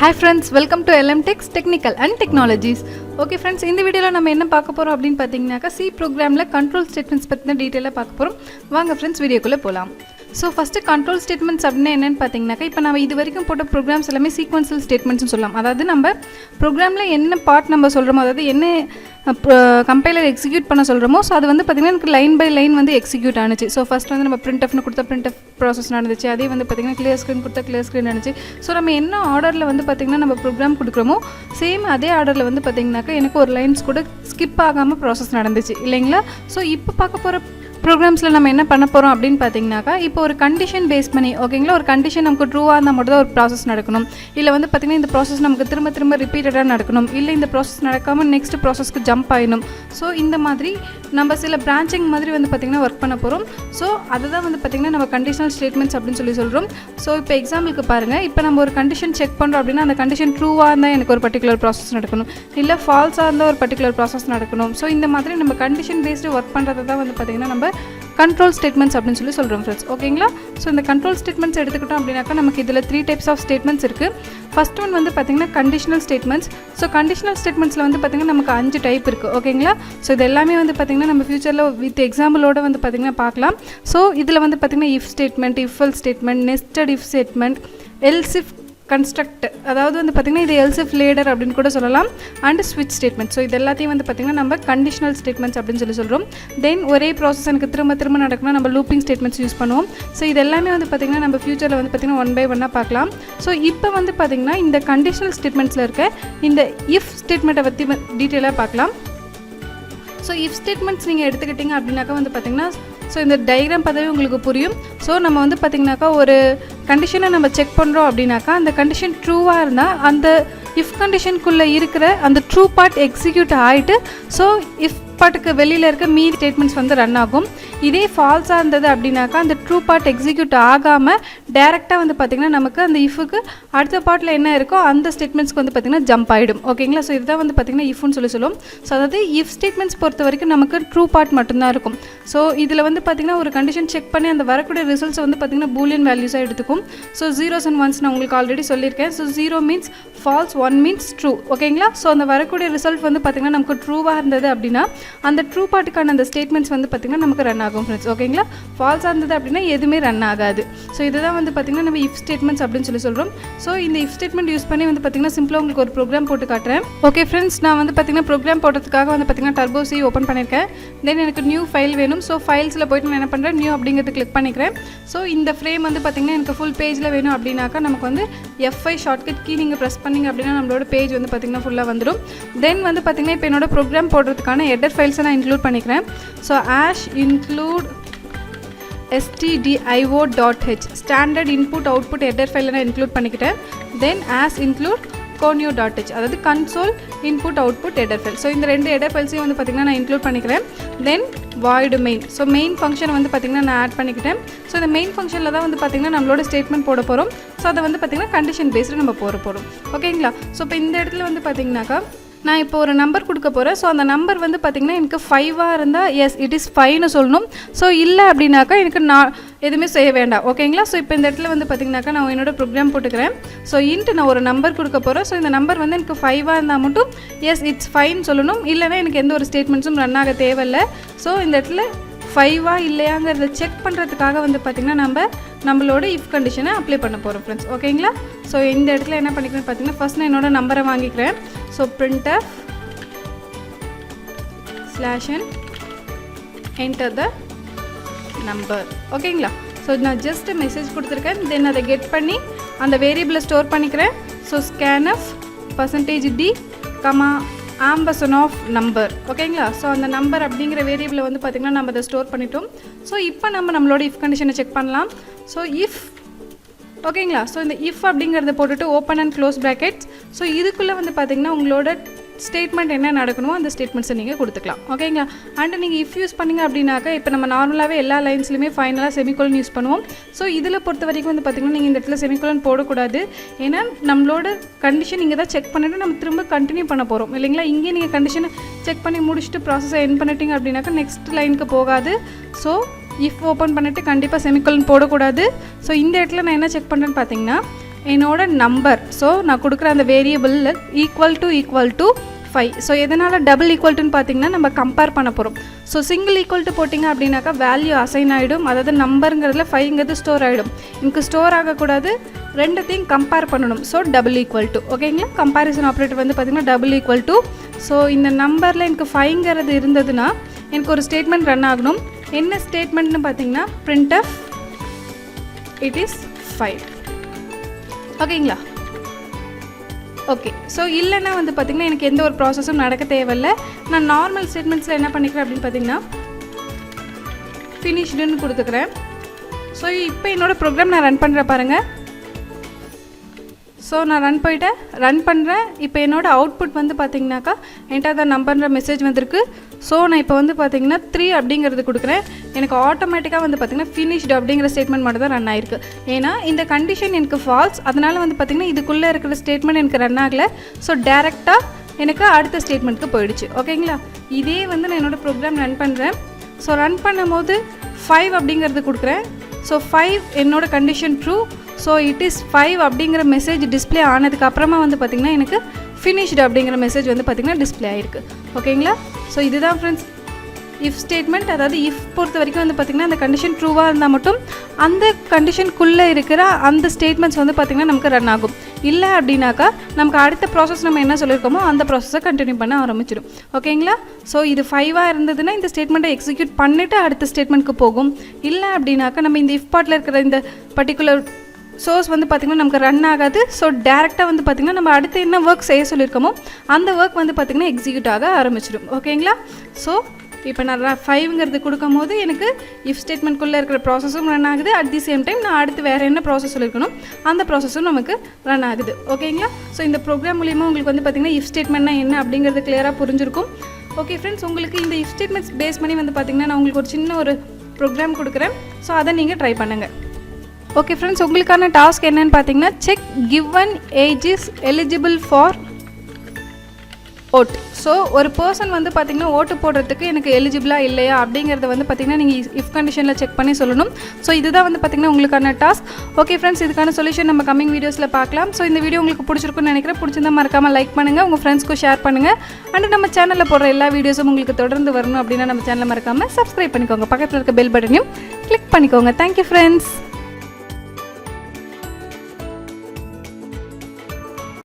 Hi friends, welcome to lmtech technical and technologies. Okay friends, இந்த வீடியோல நம்ம என்ன பார்க்க போறோம் அப்படினு பாத்தீங்கன்னாக்கா C programல control statements பத்தின டீடைலா பார்க்க போறோம். வாங்க friends வீடியோக்குள்ள போலாம். So first control statements அப்படினா என்னன்னு பாத்தீங்கன்னாக்கா இப்போ நாம இது வரைக்கும் போட்ட programs எல்லாமே sequential statements னு சொல்லலாம். அதாவது நம்ம programல என்ன பார்ட் நம்ம சொல்றோமோ அதாவது என்ன கம்பைலர் எக்ஸிக்யூட் பண்ண சொல்றோமோ சோ அது வந்து பாத்தீங்கன்னா எனக்கு லைன் பை லைன் வந்து எக்ஸிக்யூட் ஆனுச்சு. சோ ஃபர்ஸ்ட் வந்து நம்ம printf னு கொடுத்த printf ப்ராசஸ் நடந்துச்சு. அதே வந்து பாத்தீங்கன்னா clear screen கொடுத்த clear screen நடந்துச்சு. சோ நம்ம என்ன ஆர்டர்ல வந்து பாத்தீங்கன்னா நம்ம program கொடுக்கறோமோ சேம் அதே ஆர்டர்ல வந்து பாத்தீங்கன்னாக்கா எனக்கு ஒரு லைன்ஸ் கூட ஸ்கிப் ஆகாம ப்ராசஸ் நடந்துச்சு இல்லைங்களா? சோ இப்போ பார்க்க போற ப்ரோக்ராம்ஸில் நம்ம என்ன பண்ண போகிறோம் அப்படின்னு பார்த்தீங்கன்னாக்கா இப்போ ஒரு கண்டிஷன் பேஸ் பண்ணி ஓகேங்களா ஒரு கண்டிஷன் நமக்கு ட்ரூவாக இருந்தால் மட்டும் தான் ஒரு ப்ராசஸ் நடக்கணும். இல்லை வந்து பார்த்திங்கன்னா இந்த ப்ராசஸ் நமக்கு திரும்ப ரிப்பீட்டடாக நடக்கணும். இல்லை இந்த ப்ராசஸ் நடக்காமல் நெக்ஸ்ட் ப்ராசஸ்க்கு ஜம்ப் ஆகிடும். ஸோ இந்த மாதிரி நம்ம சில பிரான்ச்சிங் மாதிரி வந்து பார்த்திங்கன்னா ஒர்க் பண்ண போகிறோம். ஸோ அதுதான் வந்து பார்த்திங்கன்னா நம்ம கண்டிஷனல் ஸ்டேட்மெண்ட்ஸ் அப்படின்னு சொல்கிறோம். ஸோ இப்போ எக்ஸாம்பிளுக்கு பாருங்கள், இப்போ நம்ம ஒரு கண்டிஷன் செக் பண்ணுறோம் அப்படின்னா அந்த கண்டிஷன் ட்ரூவாக இருந்தால் எனக்கு ஒரு பர்டிகுலர் ப்ராசஸ் நடக்கணும். இல்லை ஃபால்ஸாக இருந்தால் ஒரு பர்டிகுலர் ப்ராசஸ் நடக்கணும். ஸோ இந்த மாதிரி நம்ம கண்டிஷன் பேஸ்டு ஒர்க் பண்ணுறது தான் வந்து பார்த்திங்கன்னா நம்ம கண்ட்ரோல் ஸ்டேட்மெண்ட்ஸ் அப்படின்னு சொல்கிறோம் ஃப்ரெண்ட்ஸ் ஓகேங்களா? ஸோ இந்த கண்ட்ரோல் ஸ்டேட்மெண்ட்ஸ் எடுத்துக்கிட்டோம் அப்படின்னாக்கா நமக்கு இதில் 3 டைப்ஸ் ஆஃப் ஸ்டேட்மெண்ட்ஸ் இருக்குது. ஃபர்ஸ்ட் ஒன் வந்து பார்த்திங்கன்னா கண்டிஷனல் ஸ்டேட்மெண்ட்ஸ். ஸோ கண்டிஷனல் ஸ்டேட்மெண்ட்ஸில் வந்து பார்த்திங்கன்னா நமக்கு 5 டைப் இருக்குது ஓகேங்களா? ஸோ இது எல்லாமே வந்து பார்த்திங்கன்னா நம்ம ஃபியூச்சரில் வித் எக்ஸாம்பிளோடு வந்து பார்த்திங்கன்னா பார்க்கலாம். ஸோ இதில் வந்து பார்த்திங்கன்னா if statement, if else statement, nested if statement, else if construct அதாவது வந்து பார்த்திங்கன்னா இது எல்ஸ் இஃப் லேடர் அப்படின்னு கூட சொல்லலாம் அண்ட் ஸ்விட்ச் ஸ்டேட்மெண்ட். ஸோ இது எல்லாத்தையும் வந்து பார்த்திங்கன்னா நம்ம கண்டிஷனல் ஸ்டேட்மெண்ட்ஸ் அப்படின்னு சொல்கிறோம். தென் ஒரே ப்ராசஸ் எனக்கு திரும்ப நடக்கணும் நம்ம லூப்பிங் ஸ்டேட்மெண்ட்ஸ் யூஸ் பண்ணுவோம். ஸோ இது எல்லாமே வந்து பார்த்திங்கன்னா நம்ம ஃபியூச்சரில் வந்து பார்த்திங்கன்னா 1 by 1 பார்க்கலாம். ஸோ இப்போ வந்து பார்த்திங்கன்னா இந்த கண்டிஷனல் ஸ்டேட்மெண்ட்ஸில் இருக்க இந்த இஃப் ஸ்டேட்மெண்ட்டை பற்றி டீட்டெயிலாக பார்க்கலாம். ஸோ இஃப் ஸ்டேட்மெண்ட்ஸ் நீங்கள் எடுத்துக்கிட்டிங்க அப்படின்னாக்கா வந்து பார்த்திங்கன்னா ஸோ இந்த டயக்ராம் பார்த்தாவே உங்களுக்கு புரியும். ஸோ நம்ம வந்து பார்த்திங்கனாக்கா ஒரு கண்டிஷனை நம்ம செக் பண்ணுறோம் அப்படின்னாக்கா அந்த கண்டிஷன் ட்ரூவாக இருந்தால் அந்த இஃப் கண்டிஷனுக்குள்ளே இருக்கிற அந்த ட்ரூ பார்ட் எக்ஸிக்யூட் ஆகிட்டு ஸோ இஃப் பார்ட்டுக்கு வெளியில் இருக்க மீதி ஸ்டேட்மெண்ட்ஸ் வந்து ரன் ஆகும். இதே ஃபால்ஸாக இருந்தது அப்படின்னாக்கா அந்த ட்ரூ பார்ட் எக்ஸிக்யூட் ஆகாமல் டேரெக்டாக வந்து பார்த்திங்கன்னா நமக்கு அந்த இஃபுக்கு அடுத்த பார்ட்டில் என்ன இருக்கோ அந்த ஸ்டேட்மெண்ட்ஸ்க்கு வந்து பார்த்திங்கன்னா ஜம்ப் ஆகிடும் ஓகேங்களா? ஸோ இதுதான் வந்து பார்த்திங்கன்னா இஃப்னு சொல்லுவோம். ஸோ அதாவது இஃப் ஸ்டேட்மெண்ட்ஸ் பொறுத்த வரைக்கும் நமக்கு ட்ரூ பார்ட் மட்டும்தான் இருக்கும். ஸோ இதில் வந்து பார்த்திங்கன்னா ஒரு கண்டிஷன் செக் பண்ணி அந்த வரக்கூடிய ரிசல்ட்ஸ் வந்து பார்த்திங்கன்னா பூலியன் வேல்யூஸாக எடுத்துக்கும். ஸோ 0s and 1s நான் உங்களுக்கு ஆல்ரெடி சொல்லியிருக்கேன். So 0 means false, 1 means true ஓகேங்களா? ஸோ அந்த வரக்கூடிய ரிசல்ட் வந்து பார்த்திங்கன்னா நமக்கு ட்ரூவாக இருந்தது அப்படின்னா அந்த ட்ரூ பார்ட்டுக்கான அந்த ஸ்டேட்மெண்ட்ஸ் வந்து பார்த்திங்கன்னா நமக்கு ரன் ஆகும் ஃப்ரெண்ட்ஸ் ஓகேங்களா? ஃபால்ஸாக இருந்தது அப்படின்னா எதுவுமே ரன் ஆகாது. ஸோ இதுதான் வந்து பார்த்திங்கன்னா நம்ம இஃப் ஸ்டேட்மெண்ட்ஸ் அப்படின்னு சொல்கிறோம். ஸோ இந்த இஃப் ஸ்டேட்மெண்ட் யூஸ் பண்ணி வந்து பார்த்திங்கன்னா சிம்பிளாக உங்களுக்கு ஒரு ப்ரோக்ராம் போட்டு காட்டுறேன். ஓகே ஃப்ரெண்ட்ஸ், நான் வந்து பார்த்திங்கன்னா ப்ரோக்ராம் போடுறதுக்காக வந்து பார்த்திங்கன்னா டர்போ C ஓப்பன் பண்ணியிருக்கேன். தென் எனக்கு நியூ ஃபைல் வேணும். ஸோ ஃபைல்ஸில் போய்ட்டு நான் என்ன பண்ணுறேன், நியூ அப்படிங்கிறது கிளிக் பண்ணிக்கிறேன். ஸோ இந்த ஃப்ரேம் வந்து பார்த்திங்கன்னா எனக்கு ஃபுல் பேஜில் வேணும் அப்படின்னாக்கா நமக்கு வந்து F5 ஷார்ட்கட் கீ நீங்கள் ப்ரெஸ் பண்ணிங்க அப்படின்னா நம்மளோட பேஜ் வந்து பார்த்திங்கன்னா ஃபுல்லாக வந்துடும். தென் வந்து பார்த்திங்கன்னா இப்போ என்னோட ப்ரோக்ராம் போடுறதுக்கான ஹெடர் ஃபைல்ஸை நான் இன்க்ளூட் பண்ணிக்கிறேன். So include stdio.h standard input output header ஃபைலை நான் இன்க்ளூட் பண்ணிக்கிட்டேன். தென் include conio.h அதாவது console input output header file. So இந்த 2 ஹெடர் ஃபைல்ஸையும் வந்து பார்த்திங்கன்னா நான் இன்க்ளூட் பண்ணிக்கிறேன். தென் void main. So main function வந்து பார்த்திங்கன்னா நான் ஆட் பண்ணிக்கிட்டேன். ஸோ இந்த மெயின் ஃபங்க்ஷனில் தான் வந்து பார்த்திங்கன்னா நம்மளோட ஸ்டேட்மெண்ட் போட போகிறோம். ஸோ அதை வந்து பார்த்திங்கன்னா கண்டிஷன் பேஸ்டு நம்ம போகிறோம் ஓகேங்களா? ஸோ இப்போ இந்த இடத்துல வந்து பார்த்திங்கனாக்கா நான் இப்போ ஒரு நம்பர் கொடுக்க போகிறேன். ஸோ அந்த நம்பர் வந்து பார்த்திங்கன்னா எனக்கு 5ஆக இருந்தால் எஸ் இட் இஸ் 5னு சொல்லணும். ஸோ இல்லை அப்படின்னாக்கா எனக்கு நான் எதுவுமே செய்ய வேண்டாம் ஓகேங்களா? ஸோ இப்போ இந்த இடத்துல வந்து பார்த்திங்கனாக்கா நான் என்னோட ப்ரோக்ராம் போட்டுக்கிறேன். ஸோ நான் ஒரு நம்பர் கொடுக்க போகிறேன். ஸோ இந்த நம்பர் வந்து எனக்கு 5ஆக இருந்தால் மட்டும் எஸ் இட்ஸ் 5னு சொல்லணும். இல்லைனா எனக்கு எந்த ஒரு ஸ்டேட்மெண்ட்ஸும் ரன் ஆக தேவையில்லை. ஸோ இந்த இடத்துல 5ஆ இல்லையாங்கிறத செக் பண்ணுறதுக்காக வந்து பார்த்திங்கன்னா நம்மளோட இஃப் கண்டிஷனை அப்ளை பண்ண போகிறோம் ஃப்ரெண்ட்ஸ் ஓகேங்களா? ஸோ இந்த இடத்துல என்ன பண்ணிக்கிறேன் பார்த்திங்கன்னா ஃபஸ்ட் நான் என்னோட நம்பரை வாங்கிக்கிறேன். So printf /n enter the number ஓகேங்களா? ஸோ நான் ஜஸ்ட் மெசேஜ் கொடுத்துருக்கேன். தென் அதை கெட் பண்ணி அந்த வேரியபிளை ஸ்டோர் பண்ணிக்கிறேன். So scanf %d, ampersand of number ஓகேங்களா? ஸோ அந்த நம்பர் அப்படிங்கிற வேரியபிளை வந்து பார்த்திங்கன்னா நம்ம அதை ஸ்டோர் பண்ணிட்டோம். ஸோ இப்போ நம்மளோட இஃப் கண்டிஷனை செக் பண்ணலாம். ஸோ இஃப் ஓகேங்களா? ஸோ இந்த இஃப் அப்படிங்கிறத போட்டுட்டு open and close brackets. So இதுக்குள்ளே வந்து பார்த்திங்கன்னா உங்களோட ஸ்டேட்மெண்ட் என்ன நடக்கணுமோ அந்த ஸ்டேட்மெண்ட்ஸை நீங்கள் கொடுத்துக்கலாம் ஓகேங்களா? அண்ட் நீங்கள் இஃப் யூஸ் பண்ணிங்க அப்படின்னாக்கா இப்போ நம்ம நார்மலாகவே எல்லா லைன்ஸ்லையுமே ஃபைனலாக செமிகோலன் யூஸ் பண்ணுவோம். ஸோ இதில் பொறுத்த வரைக்கும் வந்து பார்த்திங்கன்னா நீங்கள் இந்த இடத்துல செமிகோலன் போடக்கூடாது. ஏன்னா நம்மளோட கண்டிஷன் இங்கே தான் செக் பண்ணிவிட்டு நம்ம திரும்ப கண்டினியூ பண்ண போகிறோம் இல்லைங்களா? இங்கே நீங்கள் கண்டிஷனை செக் பண்ணி முடிச்சுட்டு ப்ராசஸை என் பண்ணிட்டீங்க அப்படின்னாக்கா நெக்ஸ்ட் லைனுக்கு போகாது. ஸோ இஃப் ஓப்பன் பண்ணிவிட்டு கண்டிப்பாக செமிகோலன் போடக்கூடாது. ஸோ இந்த இடத்துல நான் என்ன செக் பண்ணுறேன்னு பார்த்தீங்கன்னா என்னோட நம்பர், ஸோ நான் கொடுக்குற அந்த வேரியபிளில் ஈக்குவல் டு 5. ஸோ எதனால் டபுள் ஈக்குவல்ட்டுன்னு பார்த்தீங்கன்னா நம்ம கம்பேர் பண்ண போகிறோம். ஸோ சிங்கிள் ஈக்குவல் டு போட்டிங்க அப்படின்னாக்கா வேல்யூ அசைன் ஆகிடும், அதாவது நம்பருங்கிறதுல 5ங்கிறது ஸ்டோர் ஆகிடும். எனக்கு ஸ்டோர் ஆகக்கூடாது, ரெண்டுத்தையும் கம்பேர் பண்ணணும். ஸோ டபுள் ஈக்குவல் டு, ஓகேங்களா. கம்பேரிசன் ஆப்ரேட்டர் வந்து பார்த்திங்கன்னா டபுள் ஈக்குவல் டு. ஸோ இந்த நம்பரில் எனக்கு 5ங்கிறது இருந்ததுன்னா எனக்கு ஒரு ஸ்டேட்மெண்ட் ரன் ஆகணும். என்ன ஸ்டேட்மெண்ட்னு பார்த்தீங்கன்னா printf it is 5, ஓகேங்களா. ஓகே, ஸோ இல்லைன்னா வந்து பார்த்திங்கன்னா எனக்கு எந்த ஒரு ப்ராசஸும் நடக்க தேவையில்லை. நான் நார்மல் ஸ்டேட்மெண்ட்ஸில் என்ன பண்ணிக்கிறேன் அப்படின்னு பார்த்தீங்கன்னா ஃபினிஷ்டுன்னு கொடுத்துக்கிறேன். ஸோ இப்போ என்னோடய ப்ரோக்ராம் நான் ரன் பண்ணுறேன் பாருங்கள். ஸோ நான் ரன் பண்ணுறேன். இப்போ என்னோடய அவுட்புட் வந்து பார்த்திங்கனாக்கா என்கிட்ட தான் நம்பர்ன்ற மெசேஜ் வந்திருக்கு. ஸோ நான் இப்போ வந்து பார்த்திங்கன்னா 3 அப்படிங்கிறது கொடுக்குறேன். எனக்கு ஆட்டோமேட்டிக்காக வந்து பார்த்திங்கன்னா ஃபினிஷ்டு அப்படிங்கிற ஸ்டேட்மெண்ட் மட்டும் தான் ரன் ஆயிருக்கு. ஏன்னா இந்த கண்டிஷன் எனக்கு ஃபால்ஸ், அதனால் வந்து பார்த்திங்கன்னா இதுக்குள்ளே இருக்கிற ஸ்டேட்மெண்ட் எனக்கு ரன் ஆகலை. ஸோ டேரெக்டாக எனக்கு அடுத்த ஸ்டேட்மெண்ட்டுக்கு போயிடுச்சு, ஓகேங்களா. இதே வந்து நான் என்னோடய ப்ரோக்ராம் ரன் பண்ணுறேன். ஸோ ரன் பண்ணும்போது 5 அப்படிங்கிறது கொடுக்குறேன். ஸோ 5 என்னோட condition true. So it is 5 அப்படிங்கிற மெசேஜ் டிஸ்பிளே ஆனதுக்கு அப்புறமா வந்து பார்த்திங்கன்னா எனக்கு ஃபினிஷ்டு அப்படிங்கிற மெசேஜ் வந்து பார்த்திங்கன்னா டிஸ்பிளே ஆகிருக்கு, ஓகேங்களா. ஸோ இதுதான் ஃப்ரெண்ட்ஸ் இஃப் ஸ்டேட்மெண்ட். அதாவது இஃப் பொறுத்த வரைக்கும் வந்து பார்த்திங்கன்னா அந்த கண்டிஷன் ட்ரூவாக இருந்தால் மட்டும் அந்த கண்டிஷனுக்குள்ளே இருக்கிற அந்த ஸ்டேட்மெண்ட்ஸ் வந்து பார்த்திங்கன்னா நமக்கு ரன் ஆகும். இல்லை அப்படின்னாக்கா நமக்கு அடுத்த ப்ராசஸ் நம்ம என்ன சொல்லியிருக்கோமோ அந்த ப்ராசஸை கண்டினியூ பண்ண ஆரம்பிச்சிடும், ஓகேங்களா. ஸோ இது 5ஆக இருந்ததுன்னா இந்த ஸ்டேட்மெண்ட்டை எக்ஸிக்யூட் பண்ணிவிட்டு அடுத்த ஸ்டேட்மெண்ட்டுக்கு போகும். இல்லை அப்படின்னாக்கா நம்ம இந்த இஃப் பார்ட்டில் இருக்கிற இந்த பர்டிகுலர் சோர்ஸ் வந்து பார்த்திங்கன்னா நமக்கு ரன் ஆகாது. ஸோ டேரெக்டாக வந்து பார்த்திங்கன்னா நம்ம அடுத்து என்ன ஒர்க் செய்ய சொல்லியிருக்கோமோ அந்த ஒர்க் வந்து பார்த்திங்கன்னா எக்ஸிக்யூட் ஆக ஆரம்பிச்சிடும், ஓகேங்களா. ஸோ இப்போ நான் 5ங்கிறது கொடுக்கும் போது எனக்கு இஃப் ஸ்டேட்மெண்ட்குள்ளே இருக்கிற ப்ராசஸும் ரன் ஆகுது. அட் தி சேம் டைம் நான் அடுத்து வேறு என்ன ப்ராசஸ் சொல்லியிருக்கணும் அந்த ப்ராசஸும் நமக்கு ரன் ஆகுது, ஓகேங்களா. ஸோ இந்த ப்ரோக்ராம் மூலிமா உங்களுக்கு வந்து பார்த்திங்கன்னா இஃப் ஸ்டேட்மெண்ட்னா என்ன அப்படிங்கிறது கிளியராக புரிஞ்சிருக்கும். ஓகே ஃப்ரெண்ட்ஸ், உங்களுக்கு இந்த இஃப் ஸ்டேட்மெண்ட்ஸ் பேஸ் பண்ணி வந்து பார்த்திங்கன்னா நான் உங்களுக்கு ஒரு சின்ன ஒரு ப்ரோக்ராம் கொடுக்குறேன். ஸோ அதை நீங்கள் ட்ரை பண்ணுங்கள். ஓகே ஃப்ரெண்ட்ஸ், உங்களுக்கான டாஸ்க் என்னன்னு பார்த்தீங்கன்னா check given age is eligible for vote. So ஒரு பர்சன் வந்து பார்த்திங்கன்னா ஓட்டு போடுறதுக்கு எனக்கு எலிஜிபிளாக இல்லையா அப்படிங்கிறத வந்து பார்த்திங்கன்னா நீங்கள் இஃப் கண்டிஷனில் செக் பண்ணி சொல்லணும். ஸோ இதுதான் வந்து பார்த்திங்கன்னா உங்களுக்கான டாஸ்க். ஓகே ஃப்ரெண்ட்ஸ், இதுக்கான சொல்யூஷன் நம்ம கமிங் வீடியோஸில் பார்க்கலாம். ஸோ இந்த வீடியோ உங்களுக்கு பிடிச்சிருக்குன்னு நினைக்கிறேன். பிடிச்சிருந்தா மறக்காமல் லைக் பண்ணுங்கள், உங்கள் ஃப்ரெண்ட்ஸ்க்கும் ஷேர் பண்ணுங்கள். அண்ட் நம்ம சேனலில் போடுற எல்லா வீடியோஸும் உங்களுக்கு தொடர்ந்து வரணும் அப்படின்னா நம்ம சேனலை மறக்காமல் சப்ஸ்கிரைப் பண்ணிக்கோங்க. பக்கத்தில் இருக்க பெல் பட்டனையும் கிளிக் பண்ணிக்கோங்க. Thank you friends.